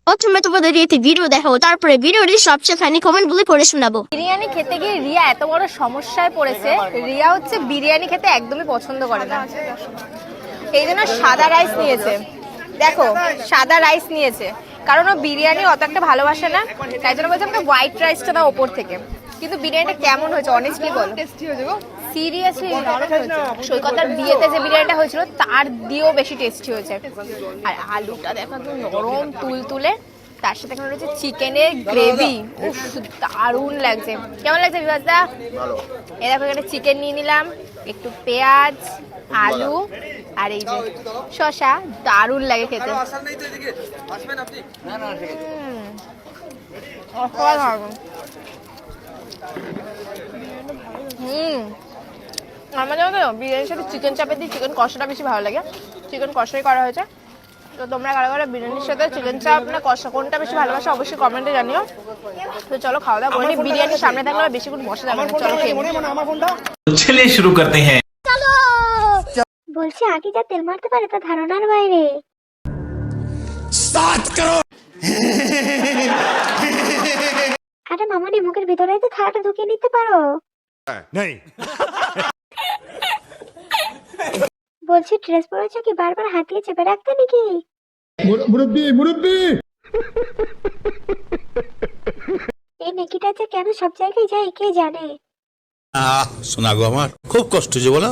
প্রথমে তোমাদের একটি ভিডিও দেখাবো, তারপরে ভিডিওটি সবচেয়ে ফানি কমেন্ট গুলি পড়ে শোনাবো। বিরিয়ানি খেতে গিয়ে রিয়া এত বড় সমস্যায় পড়েছে। রিয়া হচ্ছে বিরিয়ানি খেতে একদমই পছন্দ করে না, এই জন্য সাদা রাইস নিয়েছে। দেখো সাদা রাইস নিয়েছে, কারণ ও বিরিয়ানি অত একটা ভালোবাসে না, তাই জন্য বলছে আমাকে হোয়াইট রাইসটা দাও ওপর থেকে। কিন্তু বিরিয়ানিটা কেমন হয়েছে অনেস্টলি বল? সিরিয়াসলি সৈকতার বিয়েতে যে বিরিয়ানিটা হয়েছিল তার দিয়েও বেশি টেস্টি হয়েছে। আর আলুটা দেখো একদম নরম তুলতুলে, তার সাথে এখানে রয়েছে চিকেনের গ্রেভি, দারুণ লাগছে। কেমন লাগছে বিভাসদা? এ দেখো এখানে চিকেন নিয়ে নিলাম, একটু পেঁয়াজ, আলু আর এই যে শসা, দারুণ লাগে খেতে। আমার জানো তো বিরিয়ানির সাথে চিকেন চাপে দিয়ে চিকেন কষাটা বেশি ভালো লাগে। চিকেন কষাই করা হয়েছে। তো তোমরা কারো কারো বিরিয়ানির সাথে চিকেন চাপ না কষা কোনটা বেশি ভালোবাসো অবশ্যই কমেন্টে জানিও। তো চলো খাওয়া দাওয়া করে বিরিয়ানির সামনে থাকলে বেশি কোনো বসে যাবে না। চলো चलिए शुरू करते हैं। বলছি আগে যা তেল মারতে পারে তা ধারণার বাইরে। আরে মামানি মুখের ভিতরে তো থালাটা ঢুকিয়ে নিতে পারো। বলছি ড্রেস পরেছো কি বারবার হাত দিয়ে চেপে রাখতে নাকি? মুরব্বি এই নেকিটা যে কেন সব জায়গায় যায় কে জানে। শোনা গো আমার খুব কষ্ট যে বলো।